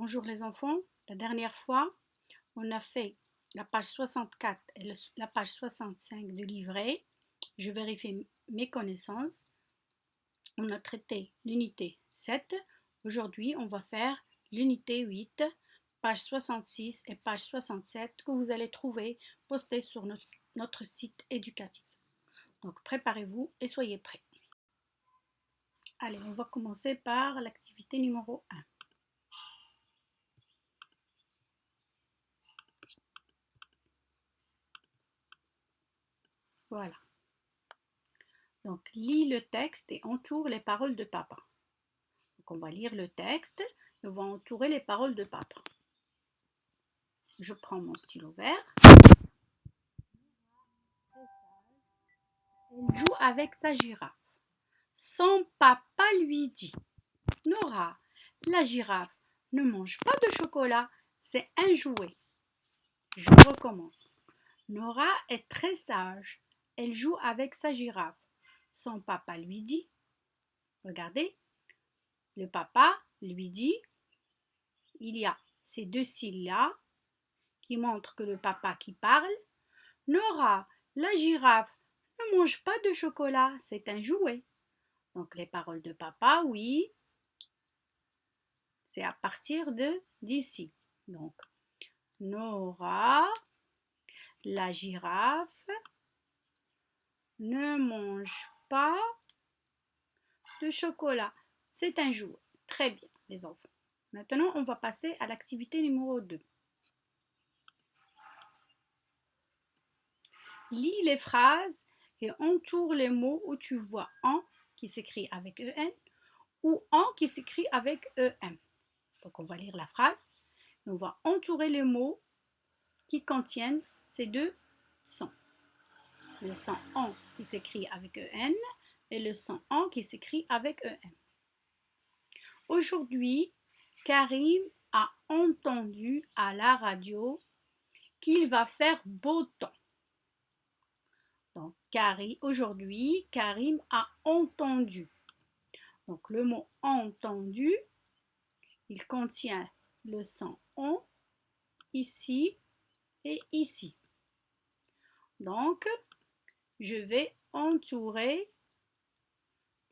Bonjour les enfants, la dernière fois, on a fait la page 64 et la page 65 du livret. Je vérifie mes connaissances. On a traité l'unité 7. Aujourd'hui, on va faire l'unité 8, page 66 et page 67 que vous allez trouver postées sur notre site éducatif. Donc préparez-vous et soyez prêts. Allez, on va commencer par l'activité numéro 1. Voilà. Donc, lis le texte et entoure les paroles de papa. Donc, on va lire le texte et on va entourer les paroles de papa. Je prends mon stylo vert. Elle joue avec sa girafe. Son papa lui dit: Nora, la girafe ne mange pas de chocolat, c'est un jouet. Je recommence. Nora est très sage. Elle joue avec sa girafe. Son papa lui dit, regardez, le papa lui dit, il y a ces deux cils-là qui montrent que le papa qui parle. Nora, la girafe ne mange pas de chocolat, c'est un jouet. Donc les paroles de papa, oui, c'est à partir de d'ici. Donc, Nora, la girafe ne mange pas de chocolat, c'est un jouet. Très bien, les enfants. Maintenant, on va passer à l'activité numéro 2. Lis les phrases et entoure les mots où tu vois en qui s'écrit avec EN ou en qui s'écrit avec EM. Donc on va lire la phrase et on va entourer les mots qui contiennent ces deux sons. Le son en qui s'écrit avec EN et le son en qui s'écrit avec EM. Aujourd'hui, Karim a entendu à la radio qu'il va faire beau temps. Donc, aujourd'hui, Karim a entendu. Donc, le mot entendu, il contient le son on, ici et ici. Donc, je vais entourer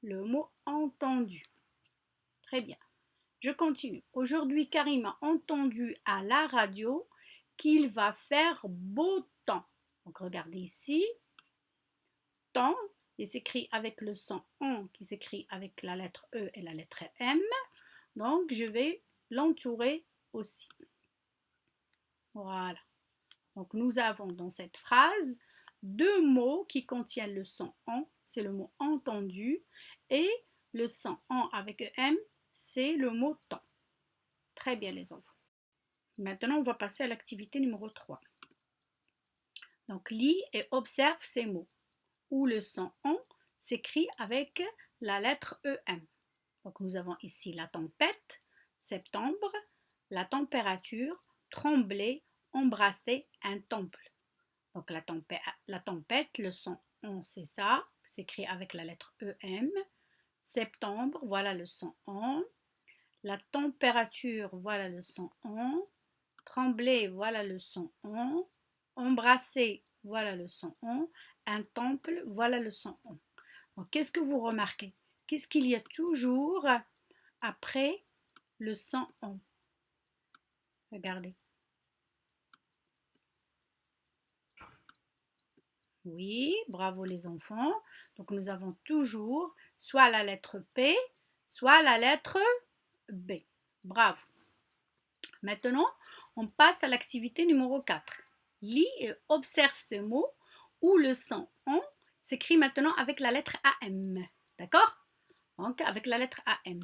le mot entendu. Très bien. Je continue. Aujourd'hui, Karim a entendu à la radio qu'il va faire beau temps. Donc, regardez ici. Temps, il s'écrit avec le son on qui s'écrit avec la lettre E et la lettre M. Donc, je vais l'entourer aussi. Voilà. Donc, nous avons dans cette phrase deux mots qui contiennent le son en, c'est le mot entendu, et le son en avec EM, c'est le mot temps. Très bien, les enfants. Maintenant, on va passer à l'activité numéro 3. Donc, lis et observe ces mots où le son en s'écrit avec la lettre EM. Donc, nous avons ici la tempête, septembre, la température, trembler, embrasser, un temple. Donc, la tempête, le son en, c'est ça, s'écrit avec la lettre EM. Septembre, voilà le son en. La température, voilà le son en. Trembler, voilà le son en. Embrasser, voilà le son en. Un temple, voilà le son en. Donc, qu'est-ce que vous remarquez? Qu'est-ce qu'il y a toujours après le son en? Regardez. Oui, bravo les enfants. Donc, nous avons toujours soit la lettre P, soit la lettre B. Bravo. Maintenant, on passe à l'activité numéro 4. Lis et observe ce mot où le son en s'écrit maintenant avec la lettre AM. D'accord? Donc, avec la lettre AM.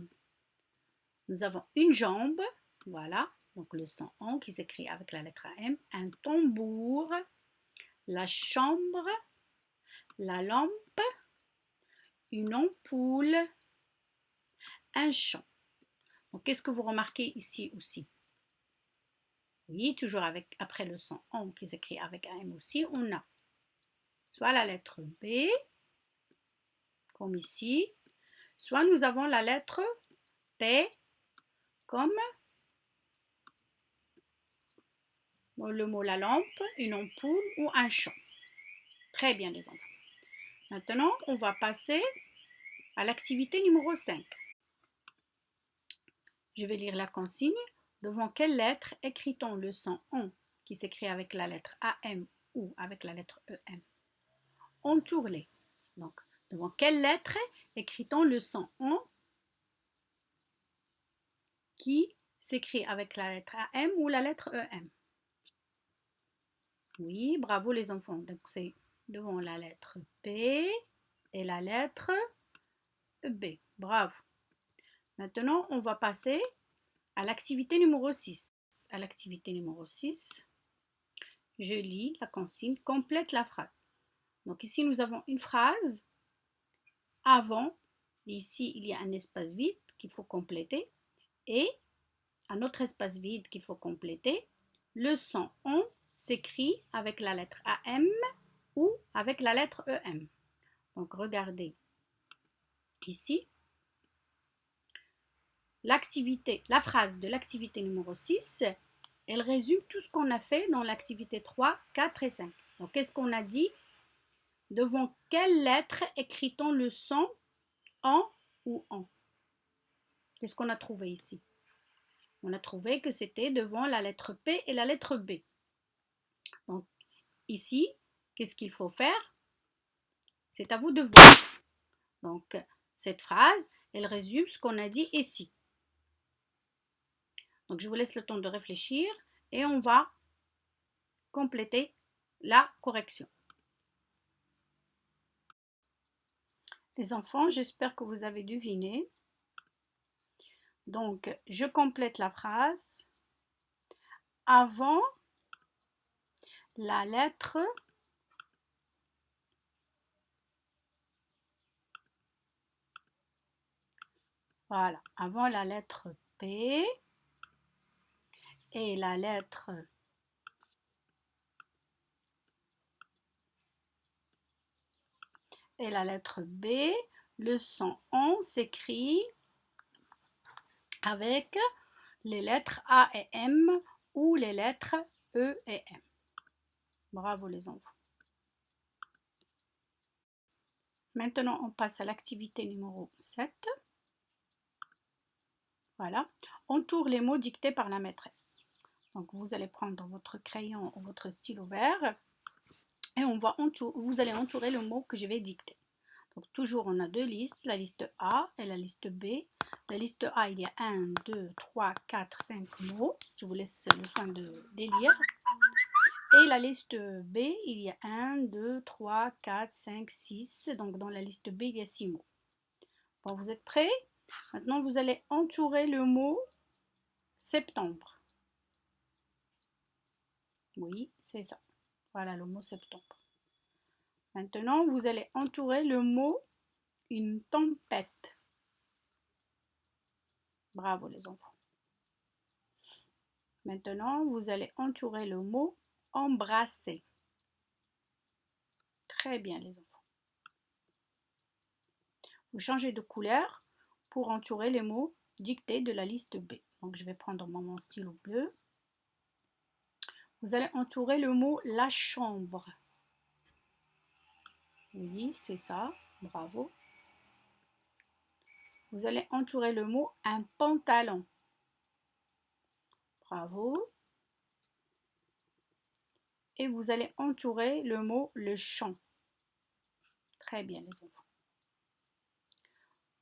Nous avons une jambe, voilà, donc le son en qui s'écrit avec la lettre AM, un tambour, la chambre, la lampe, une ampoule, un champ. Donc, qu'est-ce que vous remarquez ici aussi? Oui, toujours après le son en qui s'écrit avec AM aussi, on a soit la lettre B, comme ici, soit nous avons la lettre P, comme Dans le mot la lampe, une ampoule ou un champ. Très bien les enfants. Maintenant, on va passer à l'activité numéro 5. Je vais lire la consigne. Devant quelle lettre écrit-on le son ON qui s'écrit avec la lettre AM ou avec la lettre EM? Entoure-les. Donc, devant quelle lettre écrit-on le son ON qui s'écrit avec la lettre AM ou la lettre EM? Oui, bravo les enfants. Donc, c'est devant la lettre P et la lettre B. Bravo. Maintenant, on va passer à l'activité numéro 6. À l'activité numéro 6, je lis la consigne, complète la phrase. Donc ici, nous avons une phrase avant. Ici, il y a un espace vide qu'il faut compléter et un autre espace vide qu'il faut compléter. Le son ON s'écrit avec la lettre AM ou avec la lettre EM. Donc regardez ici. La phrase de l'activité numéro 6, elle résume tout ce qu'on a fait dans l'activité 3, 4 et 5. Donc, qu'est-ce qu'on a dit? Devant quelle lettre écrit-on le son en ou en? Qu'est-ce qu'on a trouvé ici? On a trouvé que c'était devant la lettre P et la lettre B. Donc, ici, qu'est-ce qu'il faut faire? C'est à vous de voir. Donc, cette phrase, elle résume ce qu'on a dit ici. Donc, je vous laisse le temps de réfléchir et on va compléter la correction. Les enfants, j'espère que vous avez deviné. Donc, je complète la phrase. Avant la lettre voilà, avant la lettre P et la lettre B, le son ON s'écrit avec les lettres A et M ou les lettres E et M. Bravo les enfants. Maintenant, on passe à l'activité numéro 7. Voilà. Entoure les mots dictés par la maîtresse. Donc, vous allez prendre votre crayon ou votre stylo vert et vous allez entourer le mot que je vais dicter. Donc, toujours, on a deux listes, la liste A et la liste B. La liste A, il y a 1, 2, 3, 4, 5 mots. Je vous laisse le soin de les lire. Et la liste B, il y a 1, 2, 3, 4, 5, 6. Donc, dans la liste B, il y a 6 mots. Bon, vous êtes prêts? Maintenant, vous allez entourer le mot septembre. Oui, c'est ça. Voilà le mot septembre. Maintenant, vous allez entourer le mot une tempête. Bravo les enfants. Maintenant, vous allez entourer le mot embrasser. Très bien les enfants. Vous changez de couleur pour entourer les mots dictés de la liste B. Donc, je vais prendre mon stylo bleu. Vous allez entourer le mot la chambre. Oui, c'est ça. Bravo. Vous allez entourer le mot un pantalon. Bravo. Et vous allez entourer le mot le champ. Très bien les enfants.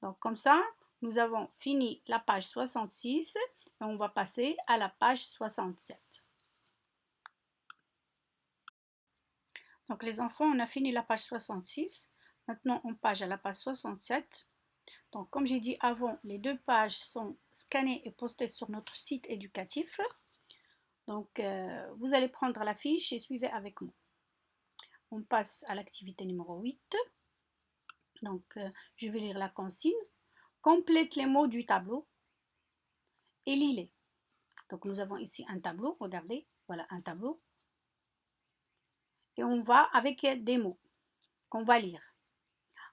Donc comme ça, nous avons fini la page 66 et on va passer à la page 67. Donc les enfants, on a fini la page 66. Maintenant, on passe à la page 67. Donc comme j'ai dit avant, les deux pages sont scannées et postées sur notre site éducatif. Donc vous allez prendre la fiche et suivez avec moi. On passe à l'activité numéro 8. Donc je vais lire la consigne. Complète les mots du tableau et lis-les. Donc nous avons ici un tableau, regardez, voilà un tableau. Et on va avec des mots qu'on va lire.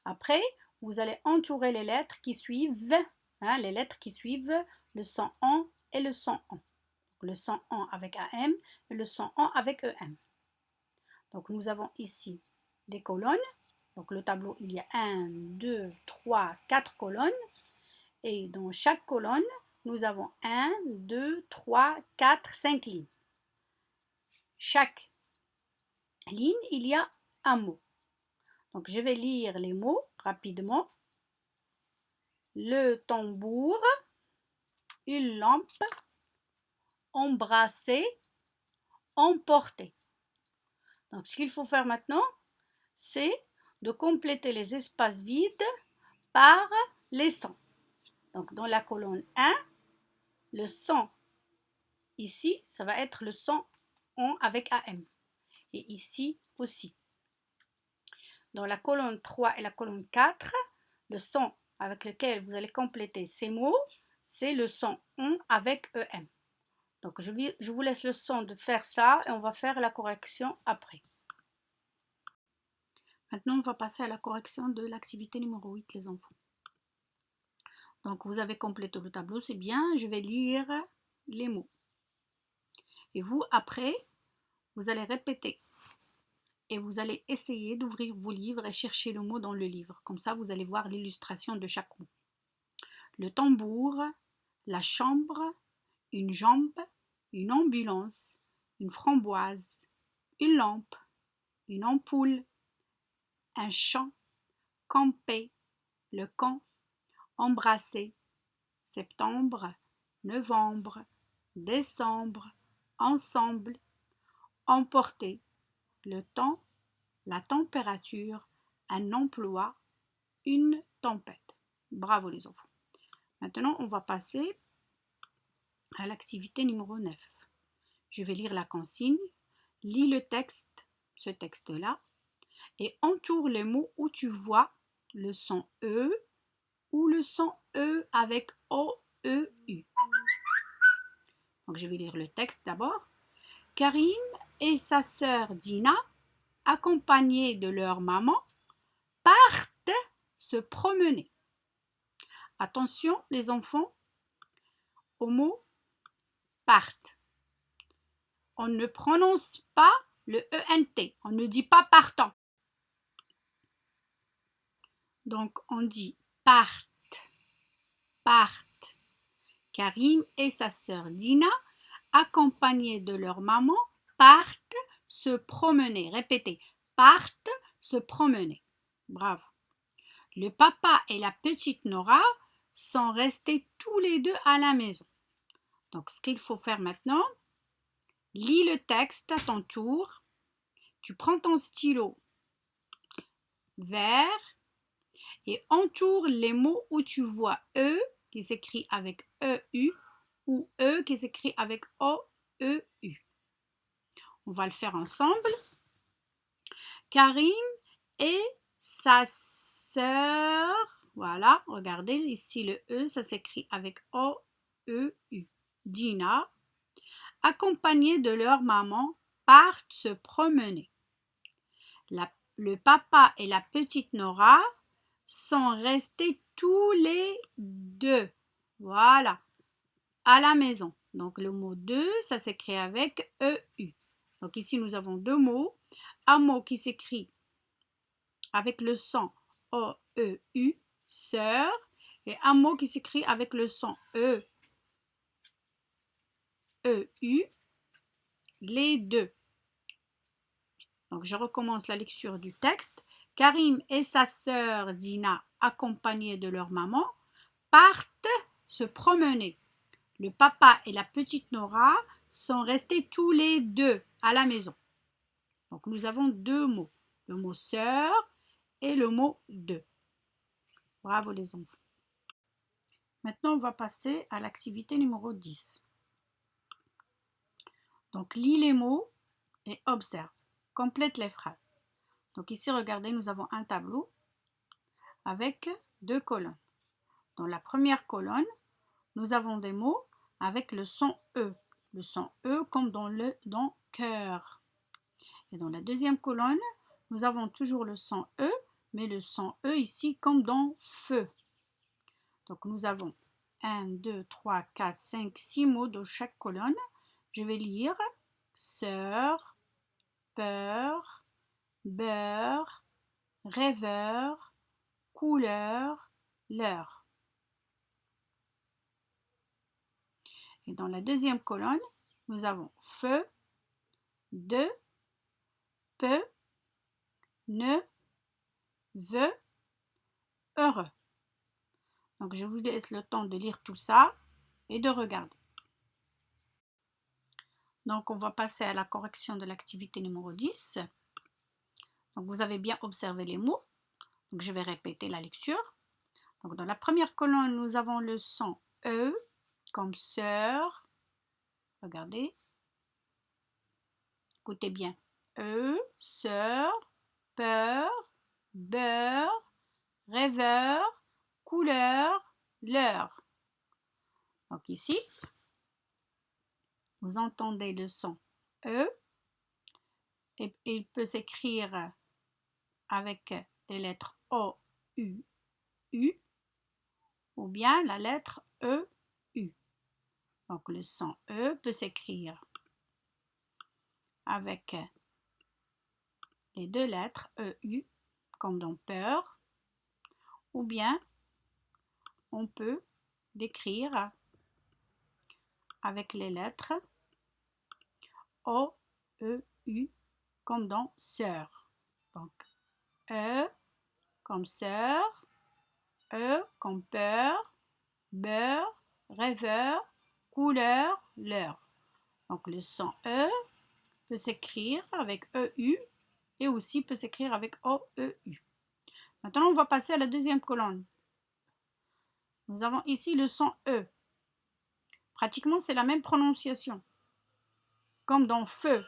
Après, vous allez entourer les lettres qui suivent, les lettres qui suivent le son en et le son en. Le son ON avec AM et le son ON avec EM. Donc nous avons ici des colonnes. Donc le tableau, il y a 1, 2, 3, 4 colonnes. Et dans chaque colonne, nous avons 1, 2, 3, 4, 5 lignes. Chaque ligne, il y a un mot. Donc je vais lire les mots rapidement. Le tambour, une lampe, embrasser, emporter. Donc ce qu'il faut faire maintenant, c'est de compléter les espaces vides par les sons. Donc dans la colonne 1, le son ici, ça va être le son ON avec AM. Et ici aussi. Dans la colonne 3 et la colonne 4, le son avec lequel vous allez compléter ces mots, c'est le son ON avec EM. Donc je vous laisse le son de faire ça et on va faire la correction après. Maintenant, on va passer à la correction de l'activité numéro 8, les enfants. Donc, vous avez complété le tableau, c'est bien. Je vais lire les mots. Et vous, après, vous allez répéter. Et vous allez essayer d'ouvrir vos livres et chercher le mot dans le livre. Comme ça, vous allez voir l'illustration de chaque mot. Le tambour, la chambre, une jambe, une ambulance, une framboise, une lampe, une ampoule, un champ, camper, le camp, embrasser, septembre, novembre, décembre, ensemble, emporter, le temps, la température, un emploi, une tempête. Bravo les enfants. Maintenant, on va passer à l'activité numéro 9. Je vais lire la consigne, lis le texte, ce texte-là, et entoure les mots où tu vois le son E ou le son E avec O-E-U. Donc je vais lire le texte d'abord. Karim et sa sœur Dina, accompagnés de leur maman, partent se promener. Attention les enfants au mot partent. On ne prononce pas le ENT, on ne dit pas partant. Donc on dit partent, partent. Karim et sa sœur Dina, accompagnés de leur maman, partent se promener. Répétez, partent se promener. Bravo. Le papa et la petite Nora sont restés tous les deux à la maison. Donc, ce qu'il faut faire maintenant, lis le texte à ton tour. Tu prends ton stylo vert et entoure les mots où tu vois E qui s'écrit avec EU ou E qui s'écrit avec O-E-U. On va le faire ensemble. Karim et sa sœur, voilà, regardez ici le E, ça s'écrit avec O-E-U. Dina, accompagnés de leur maman, partent se promener. Le papa et la petite Nora sont restés tous les deux, voilà, à la maison. Donc le mot deux, ça s'écrit avec E-U. Donc ici nous avons deux mots. Un mot qui s'écrit avec le son O-E-U, sœur, et un mot qui s'écrit avec le son E-E-U, les deux. Donc je recommence la lecture du texte. Karim et sa sœur Dina, accompagnés de leur maman, partent se promener. Le papa et la petite Nora sont restés tous les deux à la maison. Donc nous avons deux mots, le mot sœur et le mot de. Bravo les enfants. Maintenant, on va passer à l'activité numéro 10. Donc, lis les mots et observe. Complète les phrases. Donc ici, regardez, nous avons un tableau avec deux colonnes. Dans la première colonne, nous avons des mots avec le son E. Le son E comme dans cœur. Et dans la deuxième colonne, nous avons toujours le son E, mais le son E ici comme dans feu. Donc nous avons 1, 2, 3, 4, 5, 6 mots dans chaque colonne. Je vais lire sœur, peur, beurre, rêveur, couleur, l'heure. Et dans la deuxième colonne, nous avons feu, de, peu, ne, veut, heureux. Donc je vous laisse le temps de lire tout ça et de regarder. Donc on va passer à la correction de l'activité numéro 10. Donc vous avez bien observé les mots. Donc je vais répéter la lecture. Donc dans la première colonne, nous avons le son E comme sœur. Regardez. Écoutez bien. E, sœur, peur, beurre, rêveur, couleur, l'heure. Donc ici, vous entendez le son E et il peut s'écrire avec les lettres O, U, U ou bien la lettre E, U. Donc le son E peut s'écrire avec les deux lettres E, U comme dans peur ou bien on peut l'écrire avec les lettres O, E, U comme dans sœur. Donc E comme sœur, E comme peur, beurre, rêveur, couleur, l'heure. Donc le son E peut s'écrire avec EU et aussi peut s'écrire avec OEU. Maintenant, on va passer à la deuxième colonne. Nous avons ici le son E. Pratiquement, c'est la même prononciation, comme dans feu.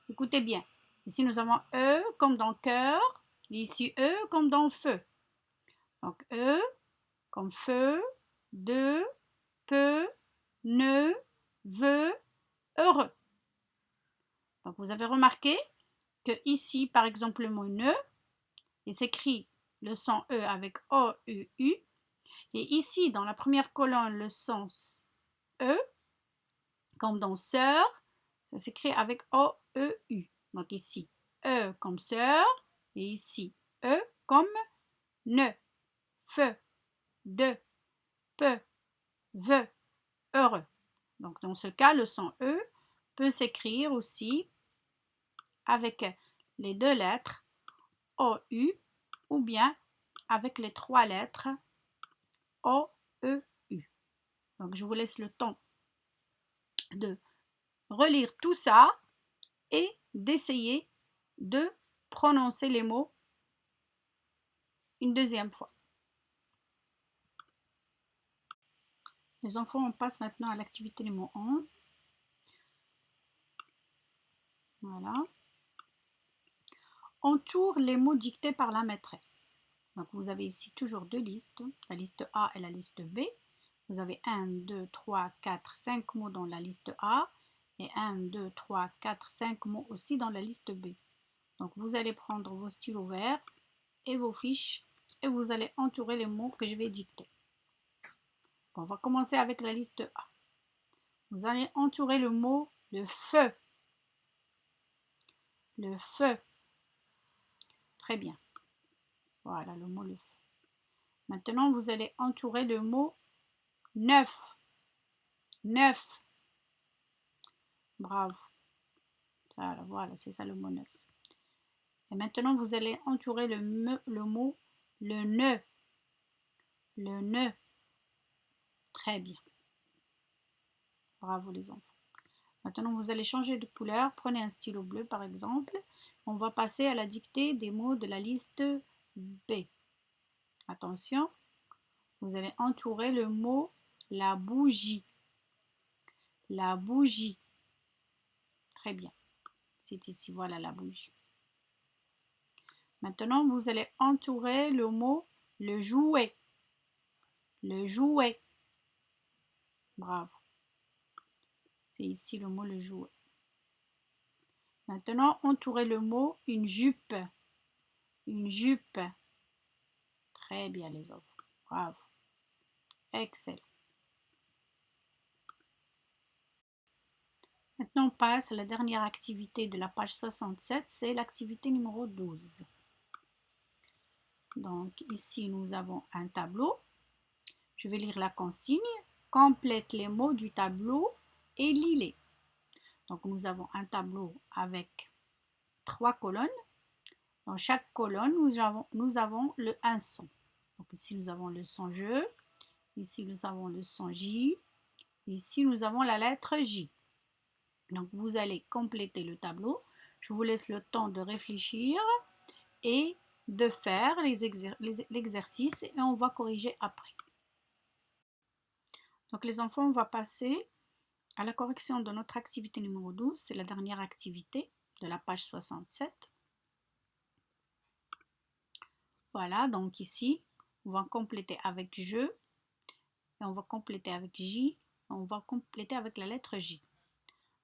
Écoutez bien. Ici, nous avons E comme dans cœur, et ici E comme dans feu. Donc E comme feu, de, peu, ne, veut, heureux. Donc vous avez remarqué que ici, par exemple, le mot ne, il s'écrit le son E avec O-U-U. Et ici, dans la première colonne, le son E, comme dans sœur, ça s'écrit avec O-E-U. Donc ici, E comme sœur, et ici, E comme ne, feu, de, peu, veut, heureux. Donc dans ce cas, le son E peut s'écrire aussi avec les deux lettres O-U ou bien avec les trois lettres O-E-U. Donc je vous laisse le temps de relire tout ça et d'essayer de prononcer les mots une deuxième fois. Les enfants, on passe maintenant à l'activité numéro 11. Voilà. Entoure les mots dictés par la maîtresse. Donc vous avez ici toujours deux listes, la liste A et la liste B. Vous avez 1, 2, 3, 4, 5 mots dans la liste A et 1, 2, 3, 4, 5 mots aussi dans la liste B. Donc vous allez prendre vos stylos verts et vos fiches et vous allez entourer les mots que je vais dicter. On va commencer avec la liste A. Vous allez entourer le mot le feu. Le feu. Très bien. Voilà le mot le feu. Maintenant, vous allez entourer le mot neuf. Neuf. Bravo. Ça, voilà, c'est ça le mot neuf. Et maintenant, vous allez entourer le mot le ne. Le ne. Très bien. Bravo les enfants. Maintenant, vous allez changer de couleur. Prenez un stylo bleu, par exemple. On va passer à la dictée des mots de la liste B. Attention, vous allez entourer le mot la bougie. La bougie. Très bien. C'est ici, voilà la bougie. Maintenant, vous allez entourer le mot le jouet. Le jouet. Bravo. C'est ici le mot le jouet. Maintenant, entourez le mot une jupe. Une jupe. Très bien les enfants. Bravo. Excellent. Maintenant, on passe à la dernière activité de la page 67, c'est l'activité numéro 12. Donc ici, nous avons un tableau. Je vais lire la consigne. Complète les mots du tableau et lis-les. Donc nous avons un tableau avec 3 colonnes. Dans chaque colonne, nous avons un son. Donc ici, nous avons le son je. Ici, nous avons le son J. Ici, nous avons la lettre J. Donc, vous allez compléter le tableau. Je vous laisse le temps de réfléchir et de faire l'exercice et on va corriger après. Donc, les enfants, on va passer à la correction de notre activité numéro 12. C'est la dernière activité de la page 67. Voilà, donc ici, on va compléter avec je, et on va compléter avec J, on va compléter avec la lettre J.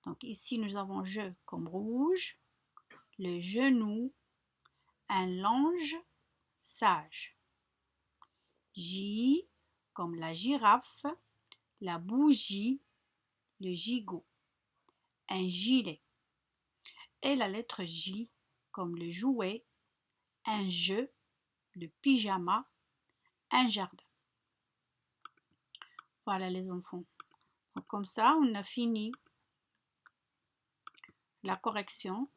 Donc ici, nous avons je comme rouge, le genou, un linge sage. J comme la girafe, la bougie, le gigot, un gilet. Et la lettre J comme le jouet, un jeu, le pyjama, un jardin. Voilà les enfants. Donc, comme ça, on a fini la correction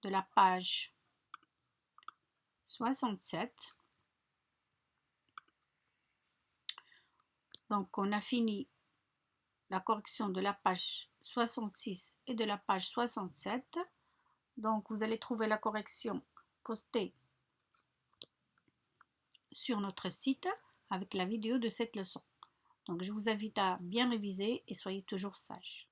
de la page 67. Donc, on a fini la correction de la page 66 et de la page 67. Donc, vous allez trouver la correction postée sur notre site avec la vidéo de cette leçon. Donc, je vous invite à bien réviser et soyez toujours sages.